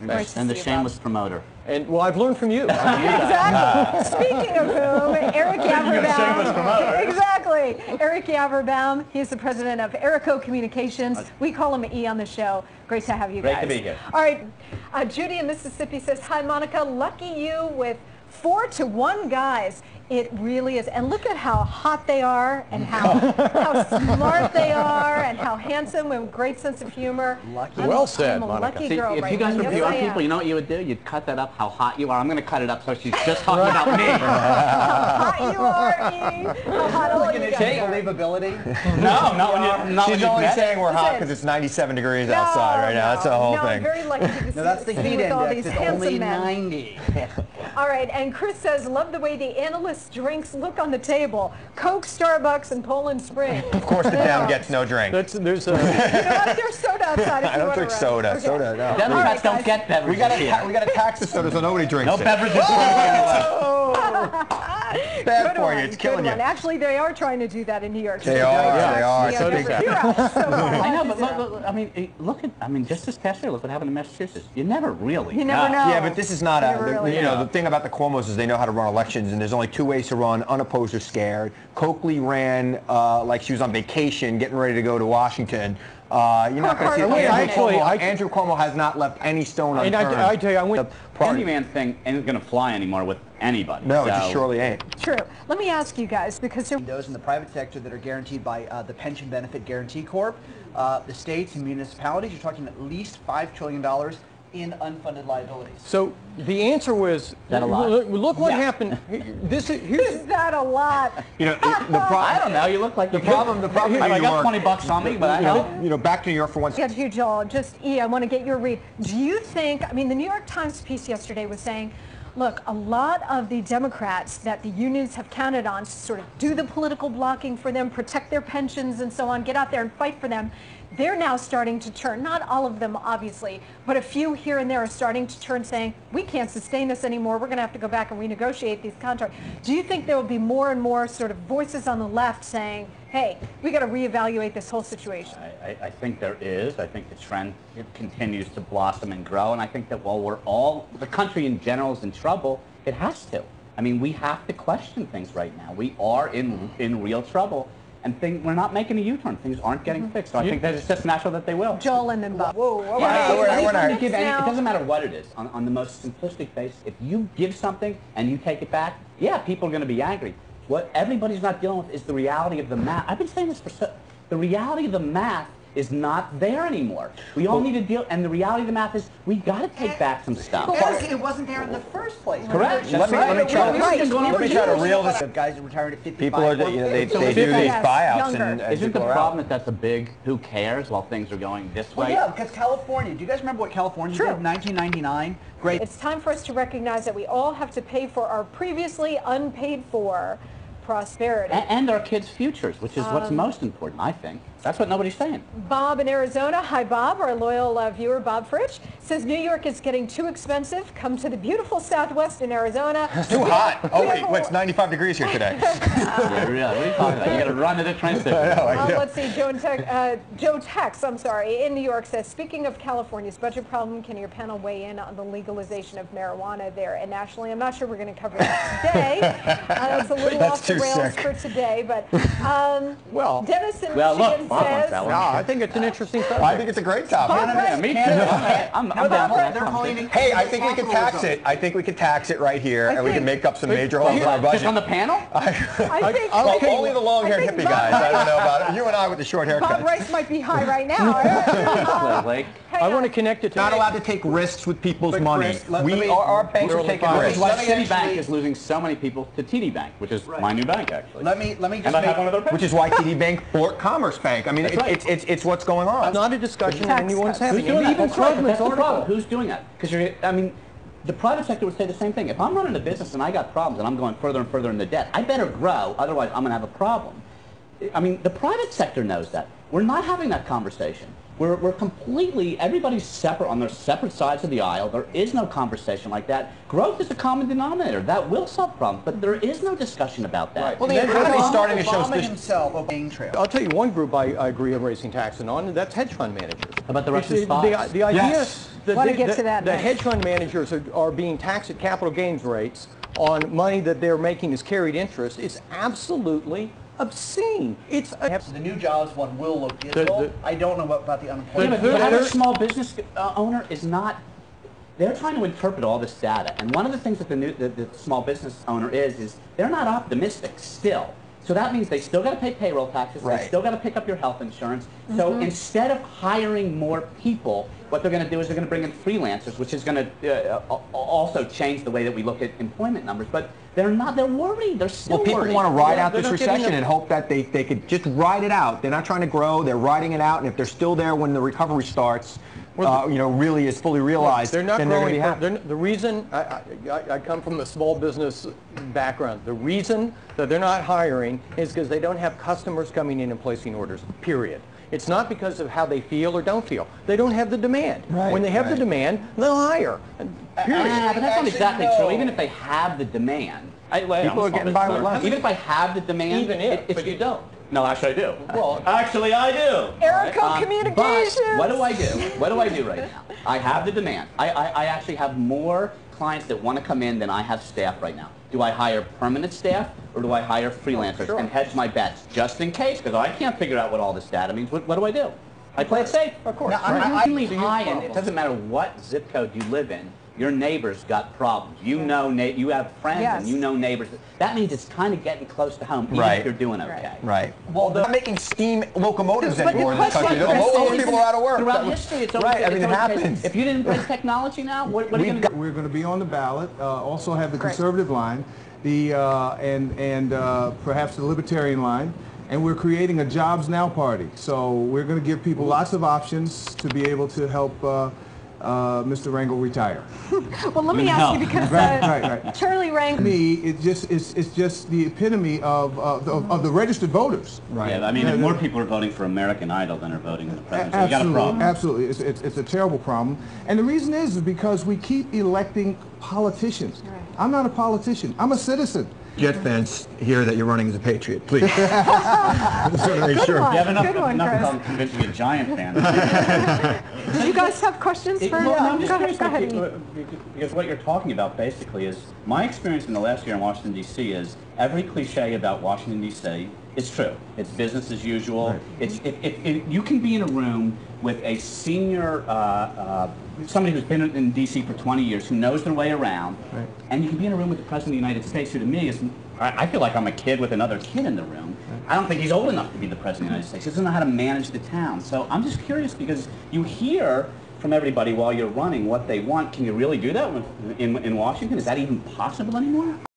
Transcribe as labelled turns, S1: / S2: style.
S1: Thanks.
S2: And the shameless promoter.
S1: And well, I've learned from you.
S3: Exactly. Speaking of whom, Eric Yaverbaum.
S2: Exactly.
S3: Eric Yaverbaum. He's the president of Ericho Communications. We call him E on the show. Great to have you guys.
S2: Great to be here.
S3: All right. Judy in Mississippi says, "Hi, Monica. Lucky you with 4-to-1 guys." It really is. And look at how hot they are and how smart they are and how handsome and great sense of humor.
S1: Lucky. Well said,
S3: I'm a
S1: Monica.
S3: lucky girl.
S2: If you guys were pure people, you know what you would do? You'd cut that up, how hot you are. I'm going to cut it up so she's just talking about me.
S3: How hot you are, E. How hot all you guys are.
S4: Believability?
S2: No, not when you
S5: She's only saying we're hot because it's 97 degrees outside right now. That's the whole thing.
S3: I'm very lucky to
S4: No, that's the
S3: see
S4: heat
S3: with all
S4: index.
S3: these
S4: It's only
S3: handsome men.
S4: 90.
S3: All right, and Chris says, "Love the way the analysts' drinks look on the table. Coke, Starbucks, and Poland Spring."
S5: Of course, the town gets no drink.
S1: There's
S3: You know what? There's soda outside if
S5: I
S3: you
S5: don't
S3: want
S5: drink
S3: to
S5: soda.
S3: Okay.
S5: Soda, no.
S2: Democrats don't
S3: guys.
S2: get beverages
S5: We got to tax the soda so nobody drinks
S2: No
S5: it.
S2: beverages.
S5: Bad
S3: Good
S5: for
S3: one,
S5: you. It's
S3: good
S5: killing you.
S3: one. Actually, they are trying to do that in New York.
S5: They are. It's a big
S3: You're out so far.
S2: I know, but look, I mean, just this past year, look what happened in Massachusetts. You never really
S3: You never know.
S5: Yeah, but this is not
S3: Never really
S5: you know, the thing about the Cuomos is they know how to run elections, and there's only two ways to run: unopposed or scared. Coakley ran like she was on vacation, getting ready to go to Washington. You're not going to see Andrew Cuomo has not left any stone unturned.
S1: I tell you, I went.
S2: The Candyman thing ain't going to fly anymore with anybody.
S5: No,
S2: so.
S5: it just surely ain't.
S3: True. Let me ask you guys, because
S4: Those in the private sector that are guaranteed by the Pension Benefit Guarantee Corp, the states and municipalities, you're talking at least $5 trillion in unfunded liabilities.
S1: So the answer was,
S2: That a lot?
S1: look what happened. Here's
S3: is that a lot?
S5: You know,
S2: I don't know. You look like
S5: the problem.
S2: I got $20 on me, but I know.
S5: You know, back to New York for once.
S3: Get to you, Joel. Just E, I want to get your read. Do you think? I mean, the New York Times piece yesterday was saying, look, a lot of the Democrats that the unions have counted on to sort of do the political blocking for them, protect their pensions and so on, get out there and fight for them, they're now starting to turn, not all of them obviously, but a few here and there are starting to turn saying, we can't sustain this anymore, we're going to have to go back and renegotiate these contracts. Do you think there will be more and more sort of voices on the left saying, hey, we got to reevaluate this whole situation?
S2: I think there is. I think the trend continues to blossom and grow, and I think that while the country in general is in trouble, it has to. I mean, we have to question things right now. We are in real trouble, and we're not making a U-turn. Things aren't getting fixed. So I think that it's just natural that they will.
S3: Joel and then Bob.
S4: Whoa,
S2: It doesn't matter what it is. On the most simplistic base, if you give something and you take it back, yeah, people are going to be angry. What everybody's not dealing with is the reality of the math. I've been saying this the reality of the math is not there anymore. We all need to deal, and the reality of the math is we got to take back some stuff.
S4: It wasn't there in the first place.
S2: Correct.
S5: Let me try to reel this.
S4: Guys retired at 55.
S5: People are, they do these buyouts, and
S2: Isn't the
S5: people are
S2: problem
S5: out.
S2: that that's a big who cares while things are going this way?
S4: Well, yeah, because California. Do you guys remember what California did in 1999? Great.
S3: It's time for us to recognize that we all have to pay for our previously unpaid for prosperity.
S2: And our kids' futures, which is what's most important, I think. That's what nobody's saying.
S3: Bob in Arizona. Hi, Bob. Our loyal viewer, Bob Fritsch, says New York is getting too expensive. Come to the beautiful Southwest in Arizona.
S5: It's too hot. Oh, wait, it's 95 degrees here today.
S2: Yeah, really. What are you talking about? You got to run to the train station.
S3: Let's see. Joe Tex, I'm sorry, in New York says, speaking of California's budget problem, can your panel weigh in on the legalization of marijuana there and nationally? I'm not sure we're going to cover that today. It's a little off the rails for today, but
S1: well,
S3: Dennis in Michigan says,
S1: I think it's an interesting subject.
S5: I think it's a great topic.
S2: Yeah, me too. I'm down for that.
S5: Hey, I think we can tax it. I think we can tax it right here, and we can make up some major holes in our budget.
S2: Just on the panel?
S3: I think
S5: only the long-haired hippie guys. I don't know about it. You and I with the short haircuts.
S3: Bob Rice might be high right now.
S1: I want to connect it to...
S5: Not allowed to take risks with people's money. Our banks are taking
S2: Which
S5: risks.
S2: is why Citibank is losing so many people to TD Bank, which is my new bank, actually.
S4: Let me just
S2: and I have one of their
S5: Which is why TD Bank bought Commerce Bank. I mean, it's what's going on.
S1: It's not a discussion that anyone's having.
S2: Who's doing that? That's the problem. Who's doing that? Because I mean, the private sector would say the same thing. If I'm running a business and I got problems and I'm going further and further in the debt, I better grow, otherwise I'm going to have a problem. I mean, the private sector knows that. We're not having that conversation. We're completely, everybody's separate on their separate sides of the aisle. There is no conversation like that. Growth is a common denominator. That will solve problems, but there is no discussion about that.
S5: Well, the economy's starting to show...
S4: Obama himself obeying trail.
S1: I'll tell you one group I agree on raising taxes on, and that's hedge fund managers.
S2: How about the Russian spies?
S1: The idea...
S5: Yes.
S3: Want to get to that
S1: the
S3: next.
S1: hedge fund managers are being taxed at capital gains rates on money that they're making as carried interest. It's absolutely obscene. It's
S4: So the new jobs one will look dismal. I don't know about the
S2: Yeah,
S4: unemployment.
S2: but the average small business owner is not. They're trying to interpret all this data, and one of the things that the small business owner is they're not optimistic still. So that means they still got to pay payroll taxes.
S5: Right.
S2: They still got to pick up your health insurance. So instead of hiring more people, what they're going to do is they're going to bring in freelancers, which is going to also change the way that we look at employment numbers. But they're not. They're worried. They're still
S5: Well, people
S2: worried.
S5: want to ride out
S1: they're
S5: this
S1: not getting
S5: recession
S1: the-
S5: and hope that they could just ride it out. They're not trying to grow. They're riding it out. And if they're still there when the recovery starts, really is fully realized,
S1: They're not
S5: then they're going
S1: growing.
S5: to be happy.
S1: The reason I come from a small business background. The reason that they're not hiring is because they don't have customers coming in and placing orders. Period. It's not because of how they feel or don't feel. They don't have the demand.
S5: Right,
S1: When they have the demand, they'll hire. Period.
S2: But that's not
S4: Actually,
S2: exactly
S4: no.
S2: true. Even if they have the demand,
S5: People are getting by with less.
S2: Even if I have the demand,
S1: Even if, but you don't.
S2: No, actually I do.
S1: Well,
S2: Actually I do.
S3: Ericho Communications.
S2: But what do I do? What do I do right now? I have the demand. I actually have more clients that want to come in than I have staff right now. Do I hire permanent staff or do I hire freelancers
S1: Sure.
S2: and hedge my bets just in case? Because I can't figure out what all this data means. What do I do? I play it safe.
S1: Of course.
S4: Now,
S1: Right.
S2: Usually
S1: So you-
S2: high, and it doesn't matter what zip code you live in, your neighbors got problems. You know, you have friends
S3: Yes.
S2: and you know neighbors. That means it's kind of getting close to home, even
S5: Right.
S2: if you're doing okay.
S5: Right. Well, they're not making steam locomotives
S3: But the
S5: anymore in this
S3: question-
S5: country.
S3: Chris,
S5: Most people are out of work.
S2: Throughout history, it's always
S5: Right, I mean,
S2: it's
S5: it
S2: always the
S5: happens.
S2: case. If you didn't embrace technology now, what are you going to do?
S6: We're going to be on the ballot. Also have the
S3: Great.
S6: conservative line, the and perhaps the libertarian line, and we're creating a Jobs Now party. So we're going to give people lots of options to be able to help Mr. Rangel retire.
S3: Well, let me ask you because
S6: Right.
S3: Charlie
S6: To
S3: Rangel.
S6: me, it's just the epitome of the registered voters.
S5: Right.
S2: Yeah, I mean, if more people are voting for American Idol than are voting for the president, so we got a problem.
S6: Absolutely. It's a terrible problem. And the reason is because we keep electing politicians.
S3: Right.
S6: I'm not a politician. I'm a citizen.
S5: Jet fans hear that you're running as a patriot, please. Just want to make
S3: Good
S5: sure.
S3: one.
S2: You have enough
S3: Good one, Chris.
S2: problem convincing a Giant fan.
S3: Did you guys have questions for?
S2: Well, I'm just
S3: go
S2: curious
S3: ahead.
S2: because what you're talking about basically is my experience in the last year in Washington, D.C. is every cliche about Washington, D.C. is true. It's business as usual.
S5: Right.
S2: It's if you can be in a room with a senior, somebody who's been in D.C. for 20 years, who knows their way around,
S6: Right.
S2: and you can be in a room with the President of the United States, who to me is, I feel like I'm a kid with another kid in the room. I don't think he's old enough to be the President of the United States. He doesn't know how to manage the town. So I'm just curious because you hear from everybody while you're running what they want. Can you really do that in Washington? Is that even possible anymore?